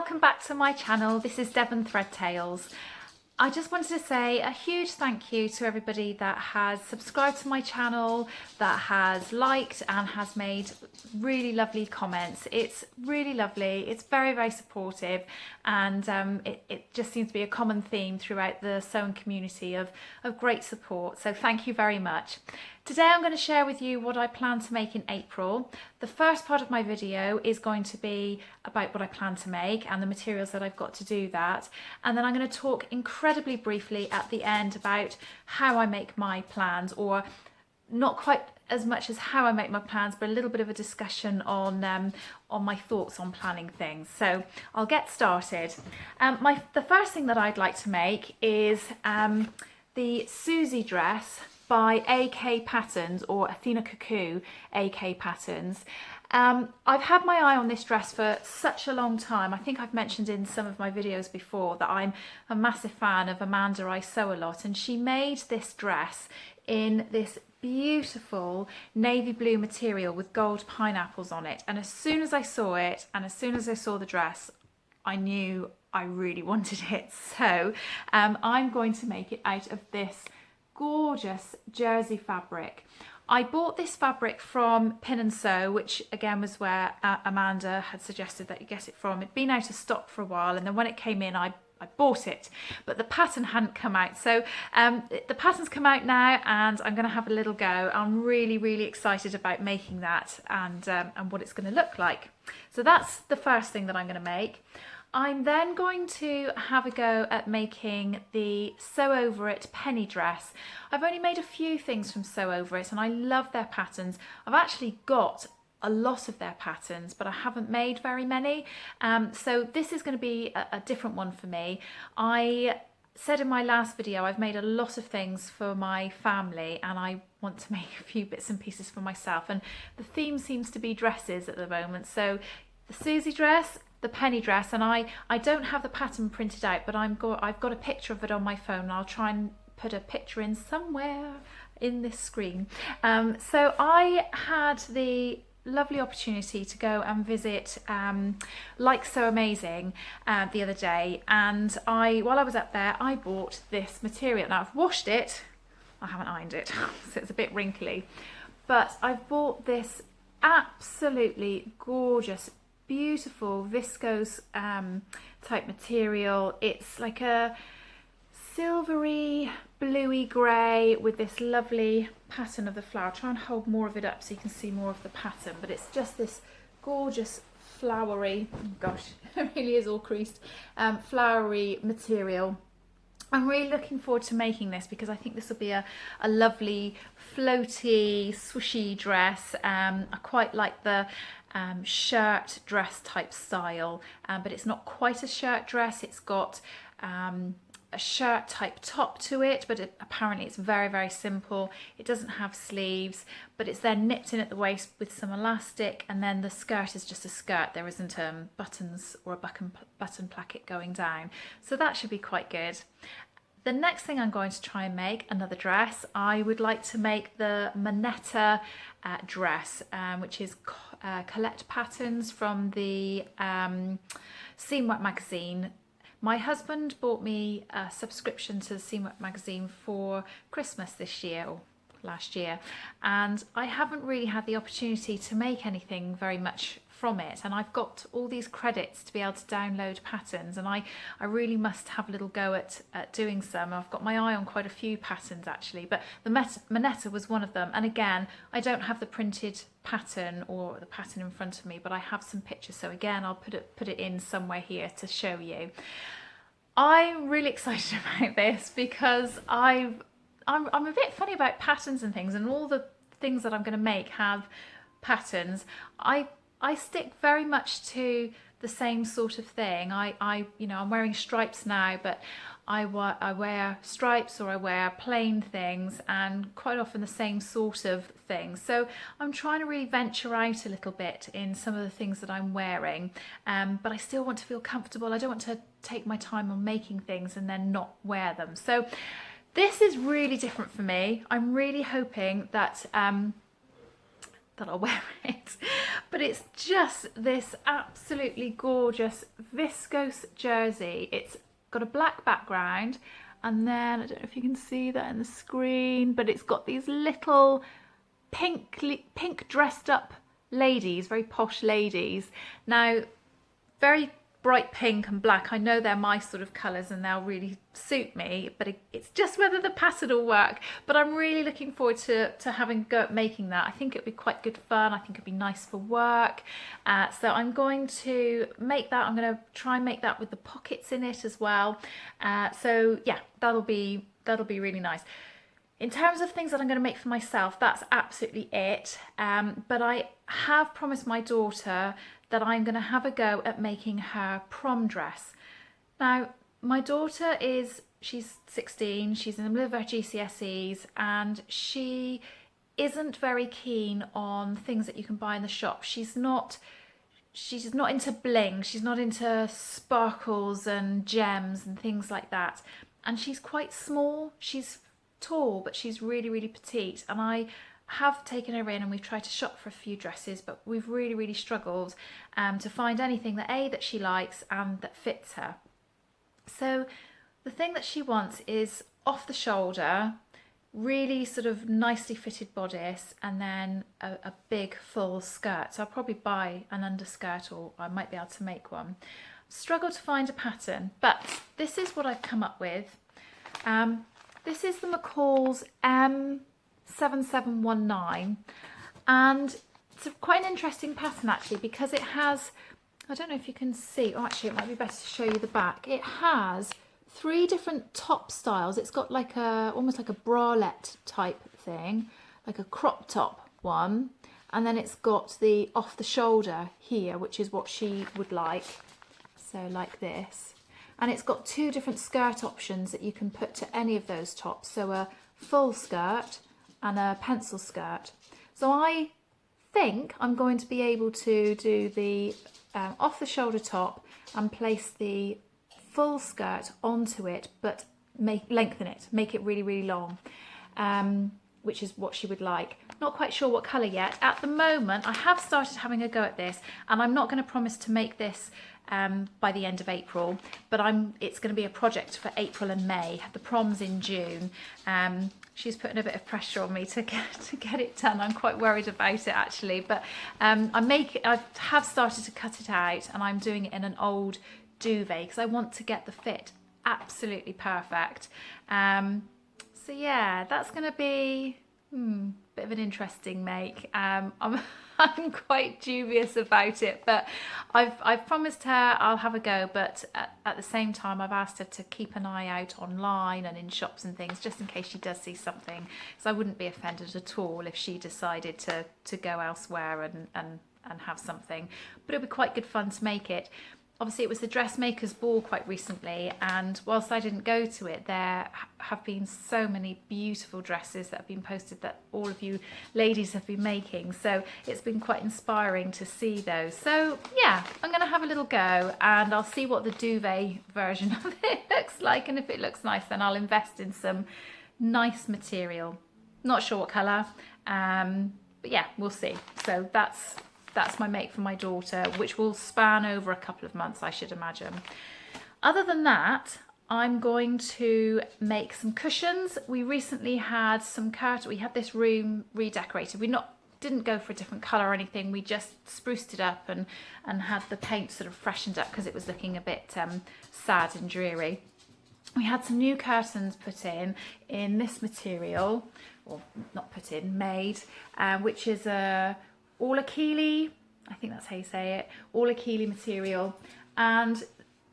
welcome back to my channel. This is Devon Threadtails. I just wanted to say a huge thank you to everybody that has subscribed to my channel, that has liked and has made really lovely comments. It's really lovely, it's very, very supportive, and it just seems to be a common theme throughout the sewing community of great support. So thank you very much. Today I'm going to share with you what I plan to make in April. The first part of my video is going to be about what I plan to make and the materials that I've got to do that. And then I'm going to talk incredibly briefly at the end about how I make my plans, or not quite as much as how I make my plans, but a little bit of a discussion on my thoughts on planning things. So I'll get started. The first thing that I'd like to make is the Suzy Dress by AK Patterns, or Athena Cuckoo AK Patterns. I've had my eye on this dress for such a long time. I think I've mentioned in some of my videos before that I'm a massive fan of Amanda I Sew A Lot, and she made this dress in this beautiful navy blue material with gold pineapples on it. And as soon as I saw it, and as soon as I saw the dress, I knew I really wanted it. So I'm going to make it out of this gorgeous jersey fabric. I bought this fabric from Pin and Sew, which again was where Amanda had suggested that you get it from. It'd been out of stock for a while, and then when it came in I bought it, but the pattern hadn't come out. So the pattern's come out now, and I'm going to have a little go. I'm really excited about making that and what it's going to look like. So that's the first thing that I'm going to make. I'm then going to have a go at making the Sew Over It penny dress. I've only made a few things from Sew Over It, and I love their patterns. I've actually got a lot of their patterns, but I haven't made very many. So this is going to be a different one for me. I said in my last video, I've made a lot of things for my family, and I want to make a few bits and pieces for myself. And the theme seems to be dresses at the moment. So the Suzy dress, the penny dress, and I don't have the pattern printed out, but I've got a picture of it on my phone, and I'll try and put a picture in somewhere in this screen. So I had the lovely opportunity to go and visit Like So Amazing the other day, and while I was up there I bought this material. Now I've washed it, I haven't ironed it, so it's a bit wrinkly, but I've bought this absolutely gorgeous, beautiful viscose type material. It's like a silvery bluey grey with this lovely pattern of the flower. I'll try and hold more of it up so you can see more of the pattern, but it's just this gorgeous flowery, oh gosh, it really is all creased, flowery material. I'm really looking forward to making this because I think this will be a lovely floaty, swooshy dress. I quite like the shirt dress type style, but it's not quite a shirt dress. It's got a shirt type top to it, but apparently it's very simple. It doesn't have sleeves, but it's then nipped in at the waist with some elastic, and then the skirt is just a skirt. There isn't buttons or a button placket going down, so that should be quite good. The next thing I'm going to try and make, another dress. I would like to make the Minetta dress, which is Colette Patterns from the Seam Work magazine. My husband bought me a subscription to the Seam Work magazine for Christmas this year, or last year, and I haven't really had the opportunity to make anything very much from it, and I've got all these credits to be able to download patterns, and I really must have a little go at doing some. I've got my eye on quite a few patterns actually, but the Minetta was one of them, and again I don't have the printed pattern or the pattern in front of me, but I have some pictures, so again I'll put it in somewhere here to show you. I'm really excited about this because I'm a bit funny about patterns and things, and all the things that I'm going to make have patterns. I stick very much to the same sort of thing. You know, I'm wearing stripes now, but I wear stripes, or I wear plain things, and quite often the same sort of things. So I'm trying to really venture out a little bit in some of the things that I'm wearing, but I still want to feel comfortable. I don't want to take my time on making things and then not wear them. So this is really different for me. I'm really hoping that that I'll wear it. But it's just this absolutely gorgeous viscose jersey. It's got a black background, and then I don't know if you can see that in the screen, but it's got these little pink dressed up ladies, very posh ladies. Now, very bright pink and black, I know they're my sort of colours and they'll really suit me, but it's just whether the pattern will work. But I'm really looking forward to having a go at making that. I think it'd be quite good fun. I think it'd be nice for work. So I'm going to make that. I'm going to try and make that with the pockets in it as well. So yeah, that'll be really nice. In terms of things that I'm going to make for myself, that's absolutely it. But I have promised my daughter that I'm going to have a go at making her prom dress. Now, my daughter she's 16, she's in the middle of her GCSEs, and she isn't very keen on things that you can buy in the shop. She's not into bling, she's not into sparkles and gems and things like that. And she's quite small, she's tall, but she's really, really petite. And I have taken her in and we've tried to shop for a few dresses, but we've really, really struggled to find anything that she likes and that fits her. So the thing that she wants is off the shoulder, really sort of nicely fitted bodice, and then a big full skirt. So I'll probably buy an underskirt, or I might be able to make one. Struggled to find a pattern, but this is what I've come up with. This is the McCall's M7719, and it's quite an interesting pattern actually, because it has, I don't know if you can see, oh actually it might be better to show you the back. It has 3 different top styles. It's got like almost like a bralette type thing, like a crop top one, and then it's got the off the shoulder here, which is what she would like, so like this. And it's got 2 different skirt options that you can put to any of those tops, so a full skirt and a pencil skirt. So I think I'm going to be able to do the off the shoulder top and place the full skirt onto it, but lengthen it, make it really, really long, which is what she would like. Not quite sure what colour yet. At the moment, I have started having a go at this, and I'm not going to promise to make this by the end of April, but it's going to be a project for April and May. The prom's in June. She's putting a bit of pressure on me to get it done. I'm quite worried about it actually, but I have started to cut it out, and I'm doing it in an old duvet because I want to get the fit absolutely perfect. So yeah, that's going to be bit of an interesting make. I'm quite dubious about it, but I've promised her I'll have a go, but at the same time I've asked her to keep an eye out online and in shops and things, just in case she does see something, so I wouldn't be offended at all if she decided to go elsewhere and have something. But it'll be quite good fun to make it. Obviously, it was the dressmakers ball quite recently, and whilst I didn't go to it, there have been so many beautiful dresses that have been posted that all of you ladies have been making, so it's been quite inspiring to see those. So yeah, I'm going to have a little go, and I'll see what the duvet version of it looks like, and if it looks nice, then I'll invest in some nice material. Not sure what colour, but yeah, we'll see. So that's my make for my daughter, which will span over a couple of months, I should imagine. Other than that, I'm going to make some cushions. We recently had some curtain. We had this room redecorated. Didn't go for a different colour or anything. We just spruced it up and had the paint sort of freshened up because it was looking a bit sad and dreary. We had some new curtains put in this material, or not put in, made, which is a Orlakeely, I think that's how you say it, Orlakeely material, and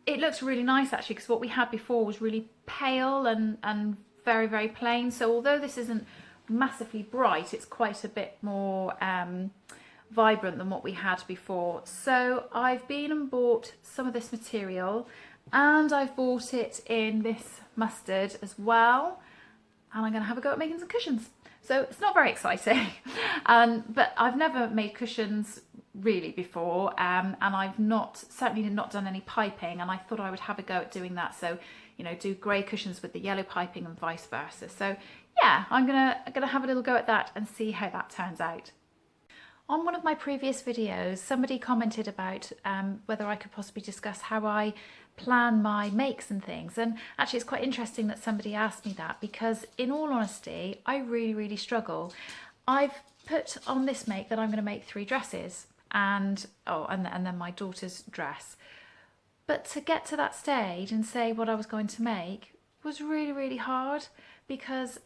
it looks really nice actually, because what we had before was really pale and very, very plain. So although this isn't massively bright, it's quite a bit more vibrant than what we had before. So I've been and bought some of this material, and I've bought it in this mustard as well, and I'm going to have a go at making some cushions. So it's not very exciting, but I've never made cushions really before, and I've certainly not done any piping, and I thought I would have a go at doing that. So, you know, do grey cushions with the yellow piping and vice versa. So yeah, I'm gonna have a little go at that and see how that turns out. On one of my previous videos, somebody commented about whether I could possibly discuss how I plan my makes and things. And actually it's quite interesting that somebody asked me that, because in all honesty, I really struggle. I've put on this make that I'm going to make 3 dresses and then my daughter's dress. But to get to that stage and say what I was going to make was really hard, because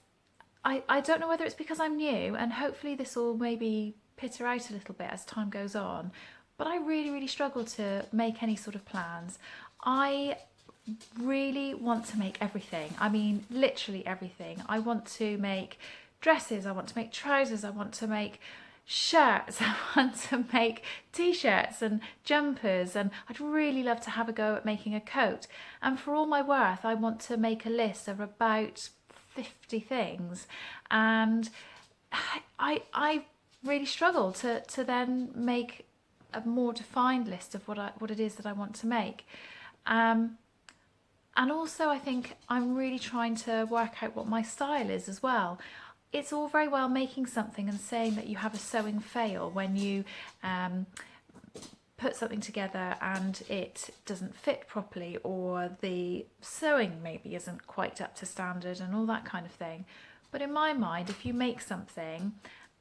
I don't know whether it's because I'm new, and hopefully this will maybe peter out a little bit as time goes on, but I really struggle to make any sort of plans. I really want to make everything. I mean, literally everything. I want to make dresses, I want to make trousers, I want to make shirts, I want to make t-shirts and jumpers, and I'd really love to have a go at making a coat. And for all my worth, I want to make a list of about 50 things, and I really struggle to then make a more defined list of what it is that I want to make. And also I think I'm really trying to work out what my style is as well. It's all very well making something and saying that you have a sewing fail when you put something together and it doesn't fit properly, or the sewing maybe isn't quite up to standard and all that kind of thing. But in my mind, if you make something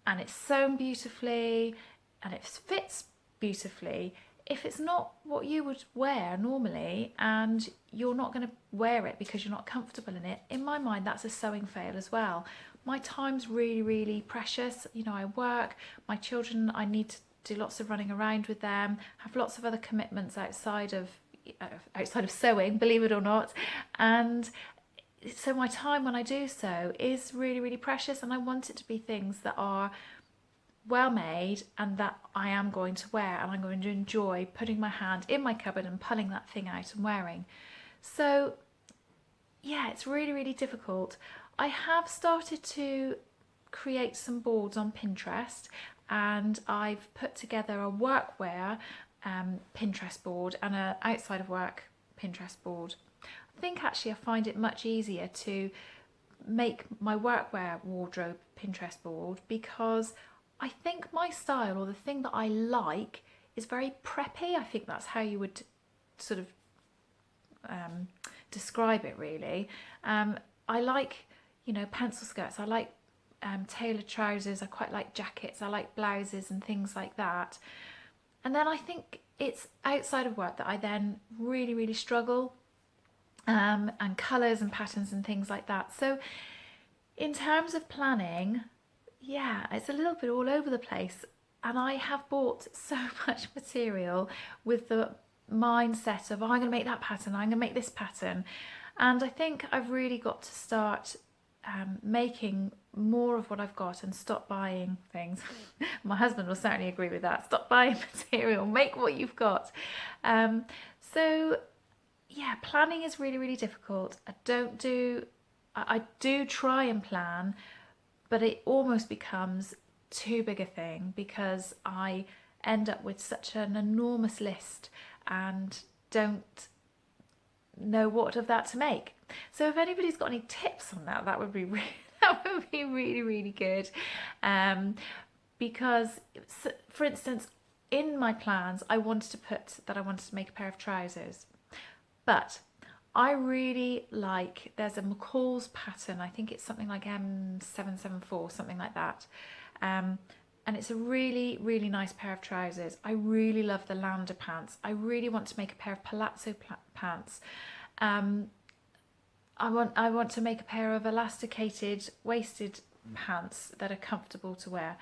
and it's sewn beautifully and it fits beautifully, if it's not what you would wear normally and you're not going to wear it because you're not comfortable in it, in my mind that's a sewing fail as well. My time's really precious. You know, I work, my children, I need to do lots of running around with them, have lots of other commitments outside of sewing, believe it or not. And so my time when I do sew is really precious, and I want it to be things that are well made and that I am going to wear, and I'm going to enjoy putting my hand in my cupboard and pulling that thing out and wearing. So yeah, it's really difficult. I have started to create some boards on Pinterest, and I've put together a workwear Pinterest board and an outside of work Pinterest board. I think actually I find it much easier to make my workwear wardrobe Pinterest board, because I think my style, or the thing that I like, is very preppy. I think that's how you would sort of describe it really. I like, you know, pencil skirts, I like tailored trousers, I quite like jackets, I like blouses and things like that. And then I think it's outside of work that I then really struggle, and colours and patterns and things like that. So in terms of planning, yeah, it's a little bit all over the place, and I have bought so much material with the mindset of, oh, I'm going to make that pattern, I'm going to make this pattern. And I think I've really got to start making more of what I've got and stop buying things. My husband will certainly agree with that. Stop buying material, make what you've got. So yeah, planning is really difficult. I do try and plan, but it almost becomes too big a thing, because I end up with such an enormous list and don't know what of that to make. So if anybody's got any tips on that, that would be really good. Because for instance, in my plans, I wanted to put that I wanted to make a pair of trousers, but I really like, there's a McCall's pattern, I think it's something like M774, something like that. And it's a really nice pair of trousers. I really love the Lander pants. I really want to make a pair of palazzo pants. I want to make a pair of elasticated waisted pants that are comfortable to wear.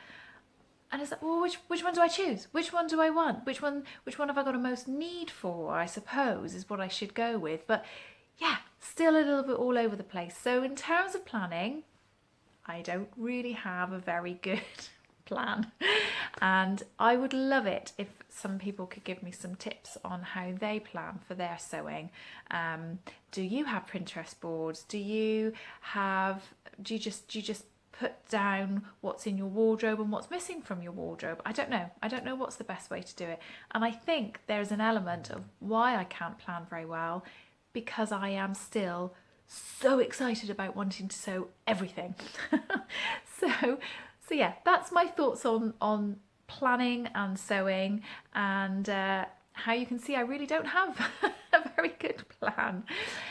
And it's like, well, which one do I choose? Which one do I want? Which one have I got a most need for, I suppose, is what I should go with. But yeah, still a little bit all over the place. So in terms of planning, I don't really have a very good plan. And I would love it if some people could give me some tips on how they plan for their sewing. Do you have Pinterest boards? Do you just put down what's in your wardrobe and what's missing from your wardrobe? I don't know what's the best way to do it. And I think there's an element of why I can't plan very well, because I am still so excited about wanting to sew everything. So yeah, that's my thoughts on planning and sewing, and how you can see I really don't have a very good plan.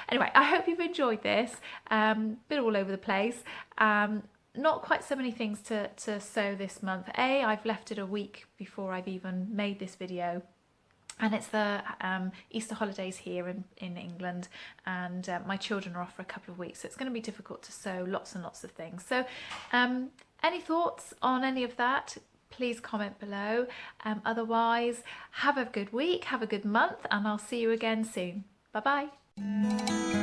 Anyway, I hope you've enjoyed this. Bit all over the place. Not quite so many things to sew this month. I've left it a week before I've even made this video. And it's the Easter holidays here in England, and my children are off for a couple of weeks, so it's going to be difficult to sew lots and lots of things. So any thoughts on any of that, please comment below. Otherwise, have a good week, have a good month, and I'll see you again soon. Bye bye.